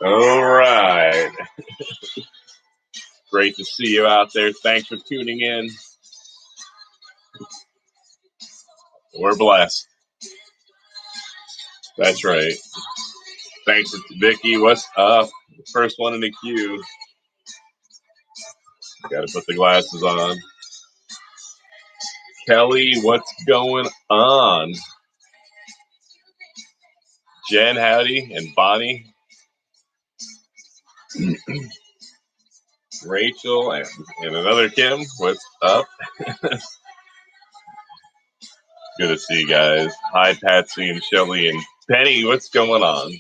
All right. Great to see you out there. Thanks for tuning in. We're blessed. That's right. Thanks to Vicky. What's up? First one in the queue. Got to put the glasses on. Kelly, what's going on? Jen, howdy, and Bonnie, Rachel, and another Kim. What's up? Good to see you guys. Hi, Patsy and Shelly and Penny. What's going on?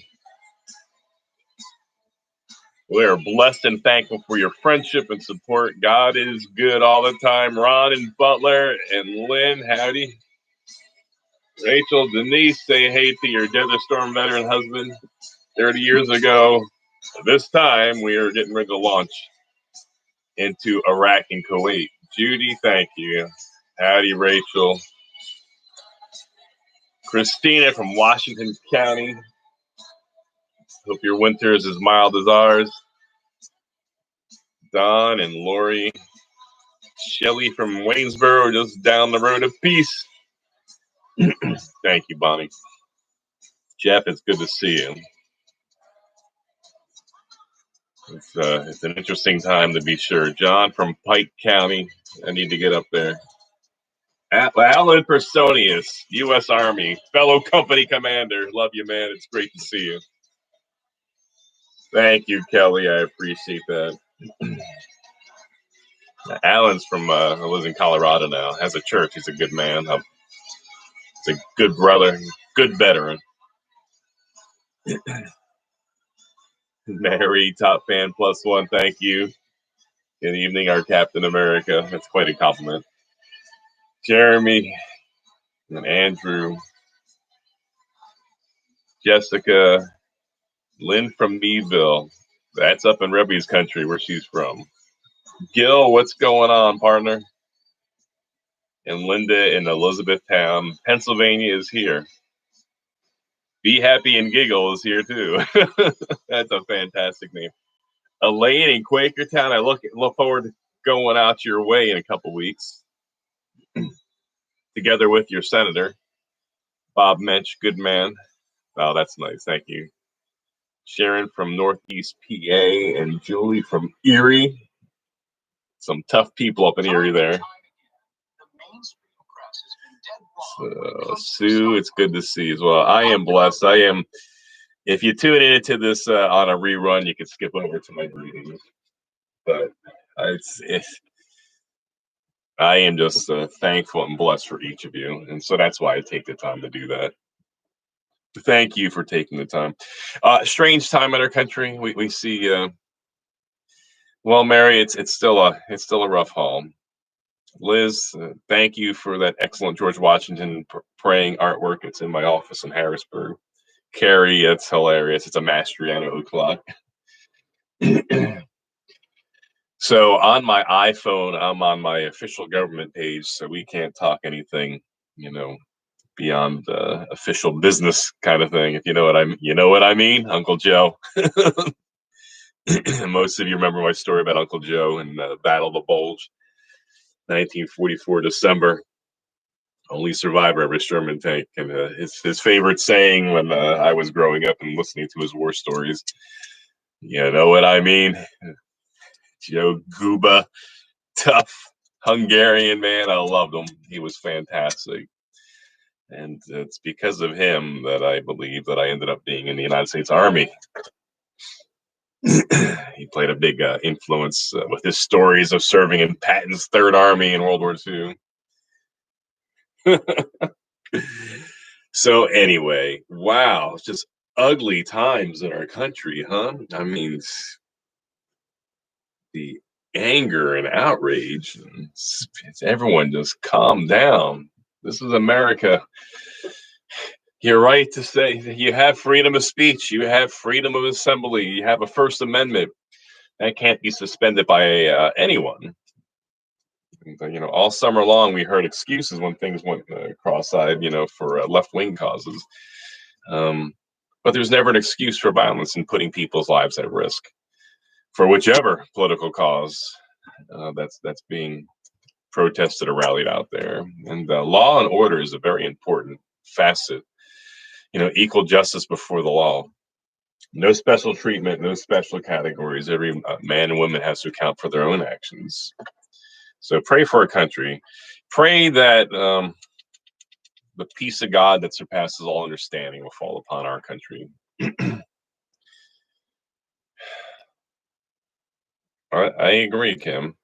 We are blessed and thankful for your friendship and support. God is good all the time. Ron and Butler and Lynn, howdy. Rachel, Denise, say hey to your Desert Storm veteran husband 30 years ago. This time, we are getting ready to launch into Iraq and Kuwait. Judy, thank you. Howdy, Rachel. Christina from Washington County. Hope your winter is as mild as ours. Don and Lori. Shelly from Waynesboro, just down the road. Of peace. Thank you, Bonnie. Jeff, it's good to see you. It's an interesting time to be sure. John from Pike County. I need to get up there. Alan Personius, U.S. Army, fellow company commander. Love you, man. It's great to see you. Thank you, Kelly. I appreciate that. Alan's from lives in Colorado now. Has a church. He's a good man. He's a good brother, good veteran. Mary, top fan +1. Thank you. Good evening, our Captain America. That's quite a compliment. Jeremy and Andrew, Jessica, Lynn from Meadville. That's up in Rebby's country where she's from. Gil, what's going on, partner? And Linda in Elizabethtown, Pennsylvania is here. Be Happy and Giggle is here too. That's a fantastic name. Elaine in Quakertown. I look forward to going out your way in a couple weeks. Together with your senator, Bob Mensch, good man. Oh, that's nice. Thank you. Sharon from Northeast PA and Julie from Erie. Some tough people up in Erie there. So, Sue, it's good to see you as well. I am blessed. I am. If you tune into this on a rerun, you can skip over to my greetings. But I am just thankful and blessed for each of you. And so that's why I take the time to do that. Thank you for taking the time. Strange time in our country. We see, well, Mary, it's still a rough haul. Liz, thank you for that excellent George Washington praying artwork. It's in my office in Harrisburg. Carrie, it's hilarious. It's a Mastriano clock. So on my iPhone, I'm on my official government page, so we can't talk anything, beyond official business kind of thing. If you know what I mean, Uncle Joe. Most of you remember my story about Uncle Joe and Battle of the Bulge, 1944 December. Only survivor of a Sherman tank, and his favorite saying when I was growing up and listening to his war stories. You know what I mean? Joe Guba, tough Hungarian man. I loved him. He was fantastic. And it's because of him that I believe that I ended up being in the United States Army. He played a big influence with his stories of serving in Patton's Third Army in World War II. So anyway, wow, it's just ugly times in our country, huh? I mean, the anger and outrage, it's everyone just calm down. This is America. You're right to say you have freedom of speech, you have freedom of assembly, you have a First Amendment that can't be suspended by anyone. All summer long we heard excuses when things went cross-eyed, for left-wing causes. But but there's never an excuse for violence in putting people's lives at risk for whichever political cause that's being protested or rallied out there. And law and order is a very important facet. Equal justice before the law. No special treatment, no special categories. Every man and woman has to account for their own actions. So pray for our country. Pray that the peace of God that surpasses all understanding will fall upon our country. I agree, Kim.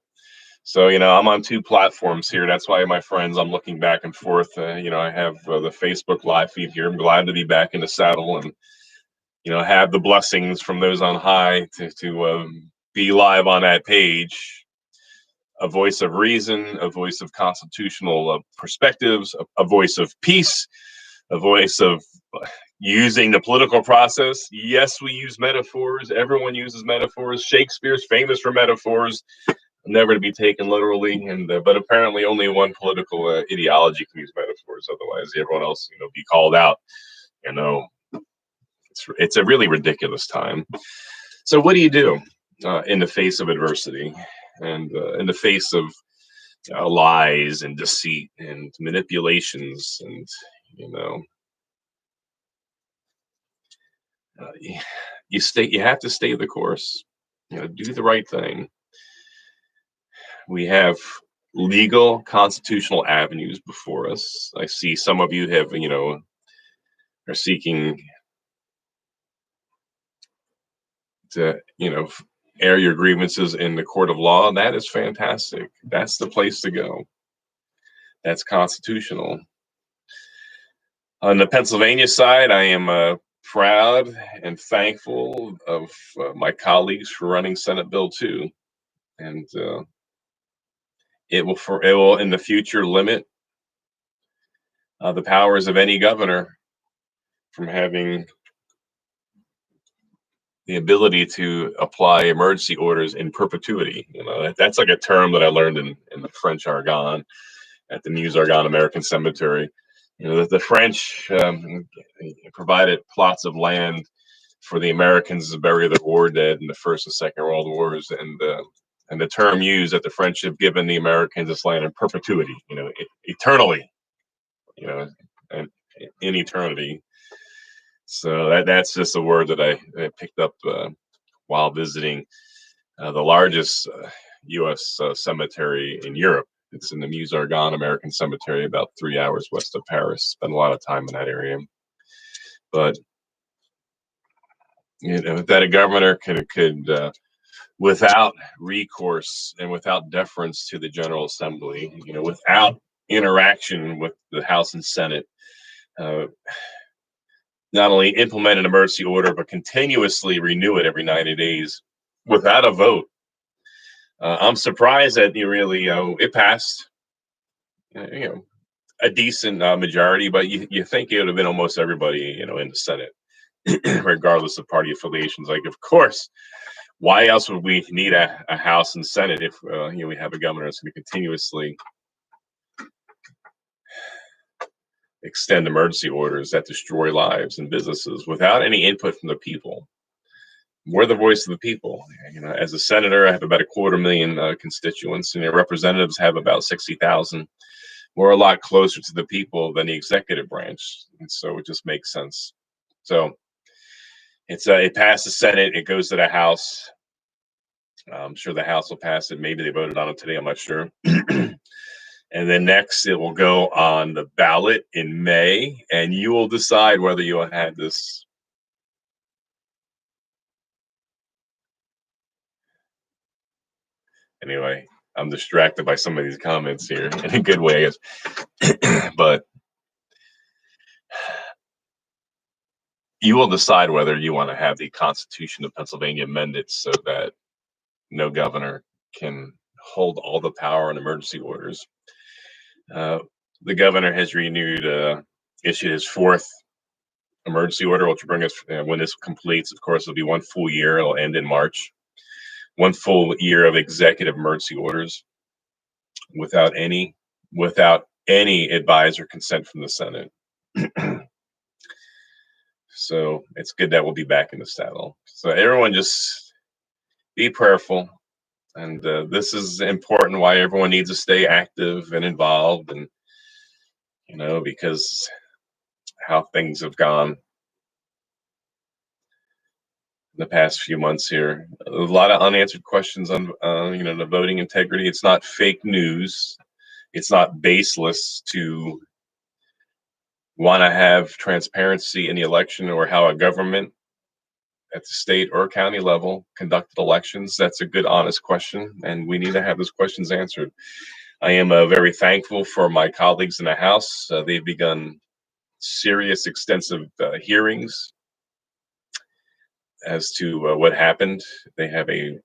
So, I'm on two platforms here. That's why, my friends, I'm looking back and forth. I have the Facebook live feed here. I'm glad to be back in the saddle and, have the blessings from those on high to be live on that page. A voice of reason, a voice of constitutional perspectives, a voice of peace, a voice of using the political process. Yes, we use metaphors. Everyone uses metaphors. Shakespeare's famous for metaphors, never to be taken literally. And but apparently, only one political ideology can use metaphors. Otherwise, everyone else, be called out. It's a really ridiculous time. So, what do you do in the face of adversity and in the face of lies and deceit and manipulations and you know you have to stay the course, do the right thing. We have legal constitutional avenues before us. I see some of you have are seeking to air your grievances in the court of law. That is fantastic. That's the place to go. That's constitutional. On the Pennsylvania side, I am proud and thankful of my colleagues for running Senate Bill 2, and it will in the future limit the powers of any governor from having the ability to apply emergency orders in perpetuity. That's like a term that I learned in the French Argonne at the Meuse Argonne American Cemetery. The French provided plots of land for the Americans to bury their war dead in the First and Second World Wars, and the term used that the French have given the Americans this land in perpetuity, eternally, and in eternity. So that's just a word that I picked up while visiting the largest U.S. Cemetery in Europe. It's in the Meuse Argonne American Cemetery, about 3 hours west of Paris. Spent a lot of time in that area. But that a governor could without recourse and without deference to the General Assembly, without interaction with the House and Senate, not only implement an emergency order, but continuously renew it every 90 days without a vote. I'm surprised that it passed, a decent majority, but you think it would have been almost everybody, in the Senate, regardless of party affiliations. Like, of course, why else would we need a House and Senate if we have a governor that's going to continuously extend emergency orders that destroy lives and businesses without any input from the people? We're the voice of the people. As a senator, I have about 250,000 constituents, and representatives have about 60,000. We're a lot closer to the people than the executive branch, and so it just makes sense. So it passed the Senate. It goes to the House. I'm sure the House will pass it. Maybe they voted on it today. I'm not sure. And then next, it will go on the ballot in May, and you will decide whether you will have this. Anyway, I'm distracted by some of these comments here in a good way, I guess. But you will decide whether you want to have the Constitution of Pennsylvania amended so that no governor can hold all the power in emergency orders. The governor has issued his fourth emergency order, which will bring us, when this completes, of course, it'll be 1 full year. It'll end in March. 1 full year of executive emergency orders without any advice or consent from the Senate. So it's good that we'll be back in the saddle. So everyone just be prayerful. And this is important why everyone needs to stay active and involved. And, because how things have gone in the past few months here, a lot of unanswered questions on, the voting integrity. It's not fake news. It's not baseless to want to have transparency in the election or how a government at the state or county level conducted elections. That's a good, honest question, and we need to have those questions answered. I am very thankful for my colleagues in the House. They've begun serious, extensive hearings as to what happened. They have a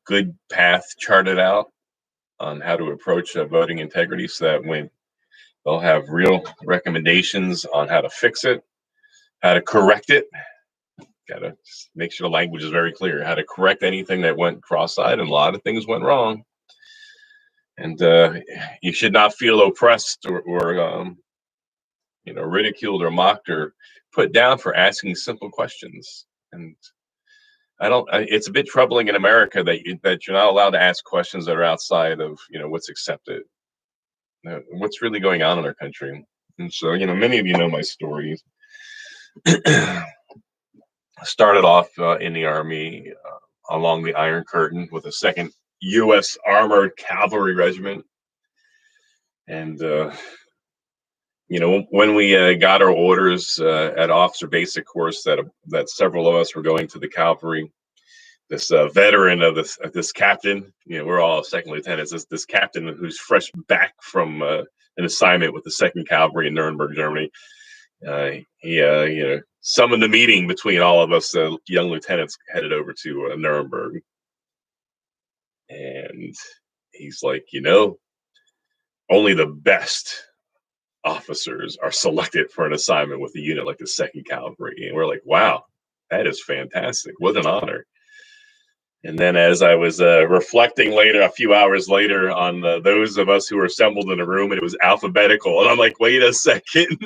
good path charted out on how to approach voting integrity so that when they'll have real recommendations on how to fix it, how to correct it. Got to make sure the language is very clear, how to correct anything that went cross-eyed, and a lot of things went wrong. And you should not feel oppressed or ridiculed or mocked or put down for asking simple questions. And it's a bit troubling in America that you're not allowed to ask questions that are outside of what's accepted, what's really going on in our country. And so many of you know my stories. Started off in the Army along the Iron Curtain with the 2nd U.S. Armored Cavalry Regiment. And, when we got our orders at officer basic course that several of us were going to the cavalry, this veteran of this captain, we're all second lieutenants, this captain who's fresh back from an assignment with the 2nd Cavalry in Nuremberg, Germany, he summoned a meeting between all of us young lieutenants headed over to Nuremberg. And he's like, only the best officers are selected for an assignment with a unit like the 2nd Cavalry. And we're like, wow, that is fantastic. What an honor. And then as I was reflecting later, a few hours later, on those of us who were assembled in a room, and it was alphabetical. And I'm like, wait a second.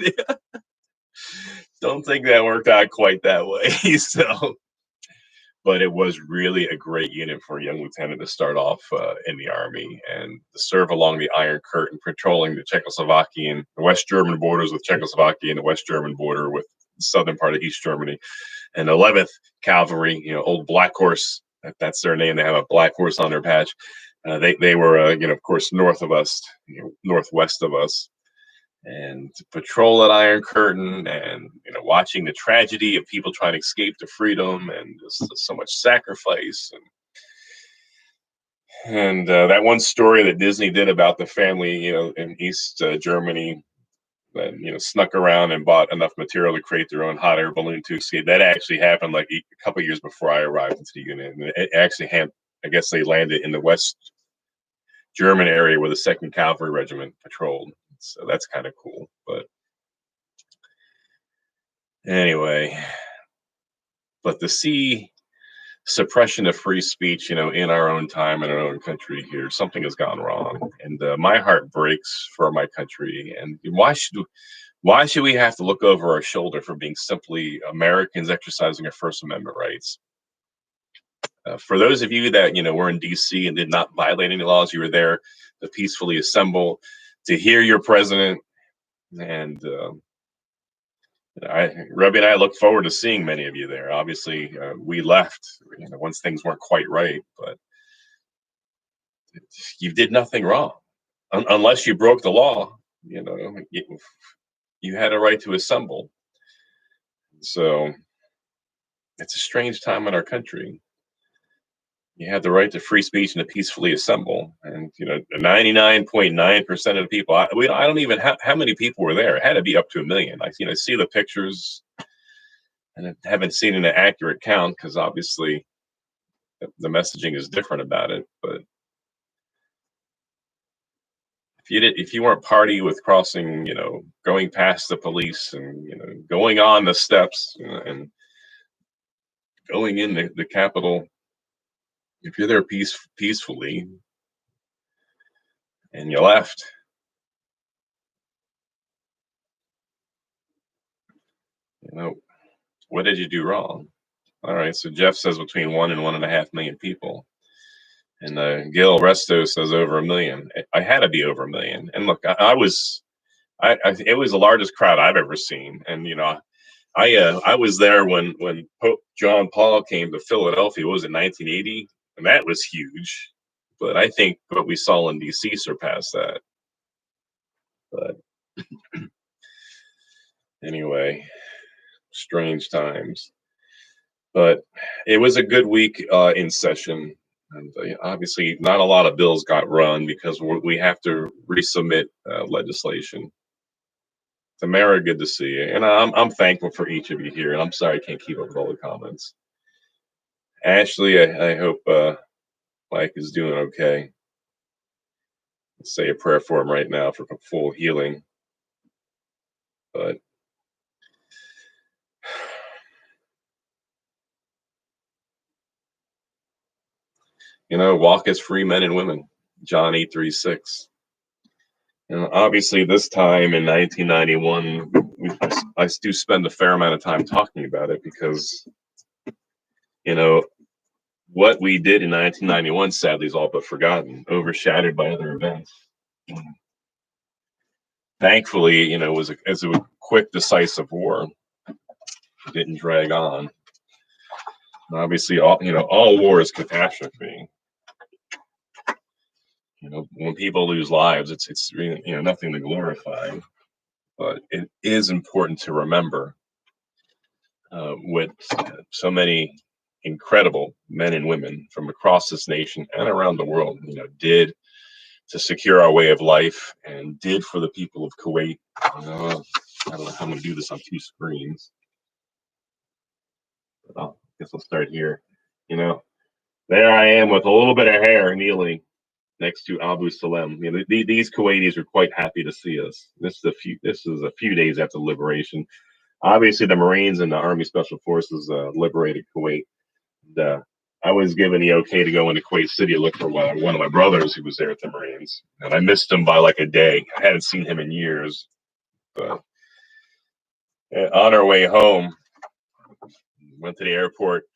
Don't think that worked out quite that way. But it was really a great unit for a young lieutenant to start off in the Army and to serve along the Iron Curtain, patrolling the Czechoslovakian, the West German borders with Czechoslovakia and the West German border with the southern part of East Germany. And 11th Cavalry, Old Black Horse, that's their name. They have a black horse on their patch. They were, of course, north of us, northwest of us. And to patrol that Iron Curtain and watching the tragedy of people trying to escape to freedom and just so much sacrifice and that one story that Disney did about the family in East Germany that snuck around and bought enough material to create their own hot air balloon to escape. That actually happened like a couple of years before I arrived into the unit, and it actually I guess they landed in the West German area where the 2nd Cavalry Regiment patrolled. So that's kind of cool. But anyway, but to see suppression of free speech, in our own time, in our own country here, something has gone wrong. And my heart breaks for my country. And why should we have to look over our shoulder for being simply Americans exercising our First Amendment rights? For those of you that, were in DC and did not violate any laws, you were there to peacefully assemble, to hear your president. And Ruby and I look forward to seeing many of you there. Obviously, we left, once things weren't quite right, but you did nothing wrong, unless you broke the law. You had a right to assemble. So it's a strange time in our country. You had the right to free speech and to peacefully assemble, and 99.9% of the people. I don't even how many people were there. It had to be up to 1 million. I see the pictures, and I haven't seen an accurate count because obviously the messaging is different about it. But if you weren't party with crossing, going past the police and going on the steps and going in the Capitol, if you're there peacefully and you left, What did you do wrong? All right, so Jeff says between 1 and 1.5 million people. And Gil Resto says over 1 million. I had to be over 1 million. And look, it was the largest crowd I've ever seen. And I was there when Pope John Paul came to Philadelphia. What was it, 1980? And that was huge. But I think what we saw in DC surpassed that. But anyway, strange times. But it was a good week in session. And obviously, not a lot of bills got run because we have to resubmit legislation. Tamara, good to see you, and I'm thankful for each of you here. And I'm sorry I can't keep up with all the comments. Ashley, I hope Mike is doing okay. Let's say a prayer for him right now for full healing. But walk as free men and women. John 8:36. And obviously, this time in 1991, I do spend a fair amount of time talking about it because, what we did in 1991 sadly is all but forgotten, overshadowed by other events. Thankfully, it was a quick, decisive war. It didn't drag on. And obviously, all war is catastrophe. When people lose lives, it's really, nothing to glorify. But it is important to remember what so many incredible men and women from across this nation and around the world, did to secure our way of life and did for the people of Kuwait. I don't know how I'm going to do this on two screens. But I guess I'll start here. There I am with a little bit of hair kneeling next to Abu Salem. These Kuwaitis were quite happy to see us. This is a few days after liberation. Obviously, the Marines and the Army Special Forces liberated Kuwait. I was given the okay to go into Kuwait City to look for one of my brothers who was there at the Marines, and I missed him by like a day. I hadn't seen him in years. But on our way home, went to the airport,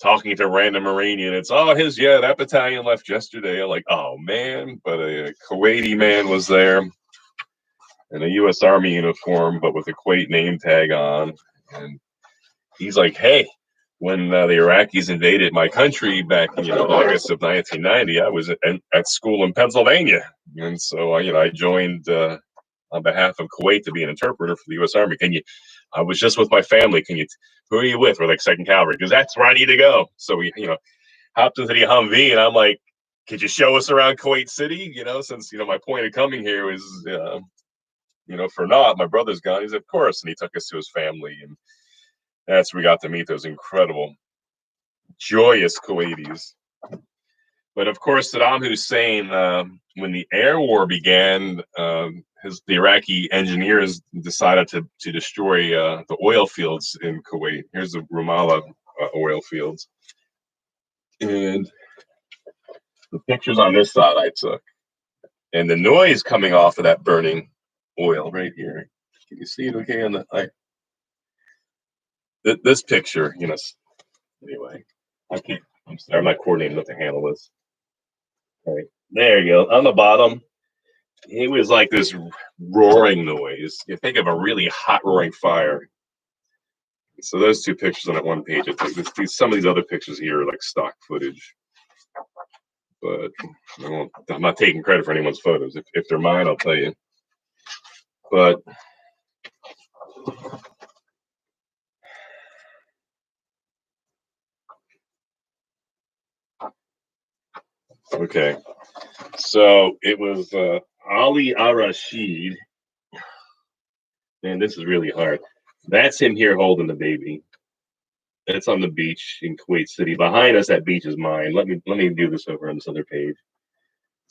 talking to random Marine units. Oh, that battalion left yesterday. I'm like, oh man, but a Kuwaiti man was there in a U.S. Army uniform, but with a Kuwait name tag on, and he's like, hey. When the Iraqis invaded my country back in August of 1990, I was at school in Pennsylvania, and so I joined on behalf of Kuwait to be an interpreter for the U.S. Army. I was just with my family. Who are you with? We're like Second Cavalry, because that's where I need to go. So we hopped into the Humvee, and I'm like, could you show us around Kuwait City? Since my point of coming here was for naught. My brother's gone. He's of course, and he took us to his family and. That's where we got to meet those incredible, joyous Kuwaitis. But of course, Saddam Hussein, when the air war began, the Iraqi engineers decided to destroy the oil fields in Kuwait. Here's the Ramallah oil fields. And the pictures on this side I took. And the noise coming off of that burning oil right here. Can you see it okay on the... This picture, anyway, I'm sorry, I'm not coordinating enough to handle this. All right, there you go. On the bottom, it was like this roaring noise. You think of a really hot roaring fire. So those two pictures on that one page, some of these other pictures here are like stock footage. But I'm not taking credit for anyone's photos. If they're mine, I'll tell you. But okay, so it was Ali Al-Rashid, and this is really hard. That's him here holding the baby. It's on the beach in Kuwait City. Behind us, that beach is mine. Let me do this over on this other page.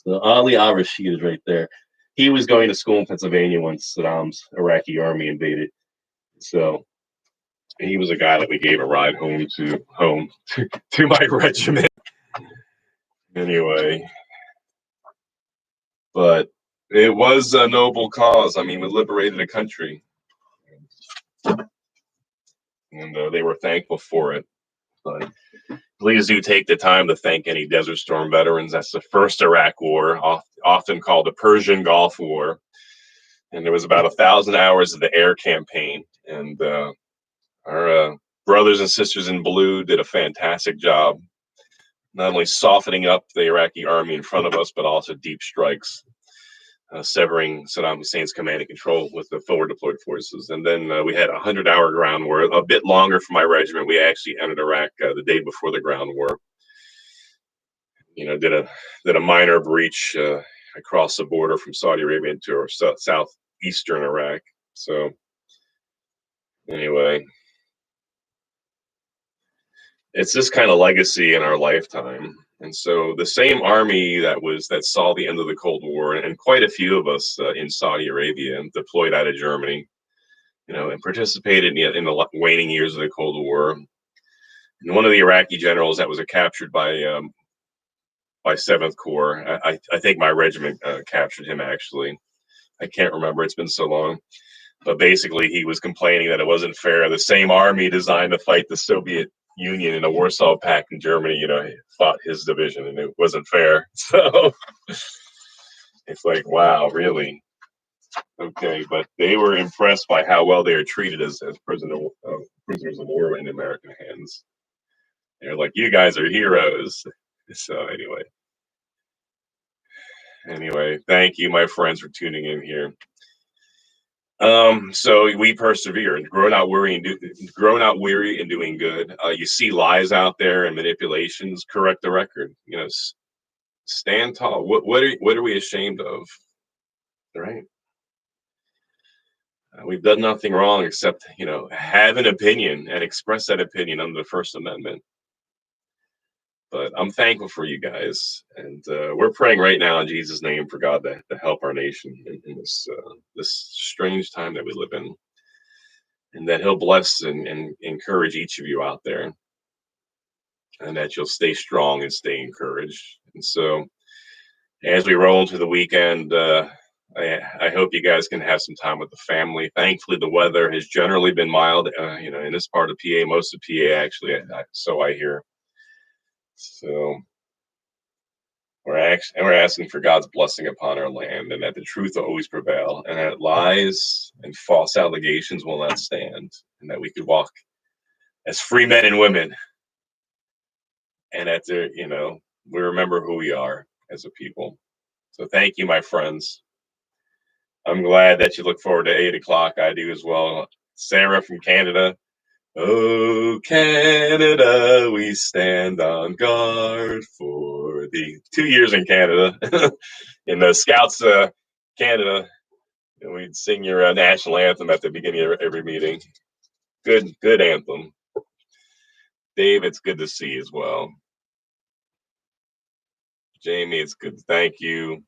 So Ali Al-Rashid is right there. He was going to school in Pennsylvania when Saddam's Iraqi army invaded. So he was a guy that we gave a ride home to my regiment. Anyway, but it was a noble cause. I mean, we liberated a country. and they were thankful for it. But please do take the time to thank any Desert Storm veterans. That's the first Iraq war, often called the Persian Gulf War. And there was about 1,000 hours of the air campaign. And our brothers and sisters in blue did a fantastic job, not only softening up the Iraqi army in front of us, but also deep strikes, severing Saddam Hussein's command and control with the forward deployed forces. And then we had a 100-hour ground war, a bit longer for my regiment. We actually entered Iraq the day before the ground war. Did a minor breach across the border from Saudi Arabia into our southeastern Iraq. So anyway, it's this kind of legacy in our lifetime. And so the same army that saw the end of the Cold War, and quite a few of us in Saudi Arabia deployed out of Germany, and participated in the waning years of the Cold War. And one of the Iraqi generals that was captured by Seventh Corps, I think my regiment captured him actually. I can't remember; it's been so long. But basically, he was complaining that it wasn't fair. The same army designed to fight the Soviet Union in the Warsaw Pact in Germany, fought his division, and it wasn't fair. So it's like, wow, really? Okay, but they were impressed by how well they were treated as prisoners of war in American hands. They're like, you guys are heroes. So anyway, thank you, my friends, for tuning in here. So we persevered, grow not weary and doing good. You see lies out there and manipulations, correct the record. Stand tall. What are we ashamed of? Right? We've done nothing wrong except have an opinion and express that opinion under the First Amendment. But I'm thankful for you guys, and we're praying right now in Jesus' name for God to help our nation in this strange time that we live in, and that He'll bless and encourage each of you out there, and that you'll stay strong and stay encouraged. And so, as we roll into the weekend, I hope you guys can have some time with the family. Thankfully, the weather has generally been mild, in this part of PA, most of PA actually, so I hear. So we're asking for God's blessing upon our land, and that the truth will always prevail, and that lies and false allegations will not stand, and that we could walk as free men and women, and that we remember who we are as a people. So thank you, my friends. I'm glad that you look forward to 8 o'clock. I do as well. Sarah from Canada. Oh, Canada, we stand on guard for the 2 years in Canada. In the Scouts Canada, we'd sing your national anthem at the beginning of every meeting. Good anthem. Dave, it's good to see you as well. Jamie, it's good. Thank you.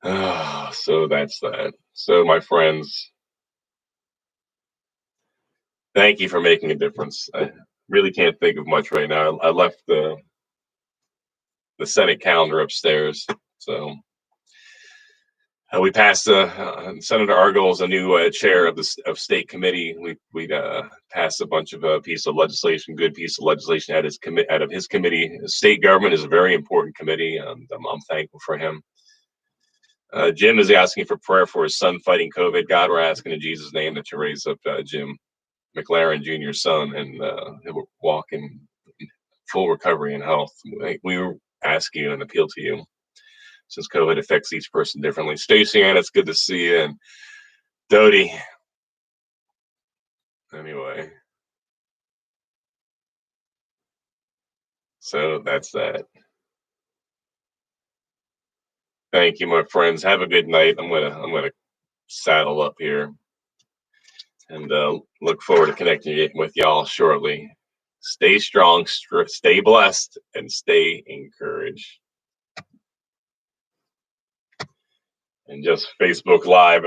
So that's that. So, my friends, thank you for making a difference. I really can't think of much right now. I left the Senate calendar upstairs. So we passed Senator Argyle is a new chair of state committee. We passed a bunch of good piece of legislation out of his committee. State government is a very important committee, and I'm thankful for him. Jim is asking for prayer for his son fighting COVID. God, we're asking in Jesus' name that you raise up Jim McLaren Jr.'s son, and he'll walk in full recovery and health. We were asking you and appeal to you, since COVID affects each person differently. Stacy Ann, it's good to see you, and Dodie. Anyway, so that's that. Thank you, my friends. Have a good night. I'm gonna saddle up here, and look forward to connecting with y'all shortly. Stay strong, stay blessed, and stay encouraged. And just Facebook Live.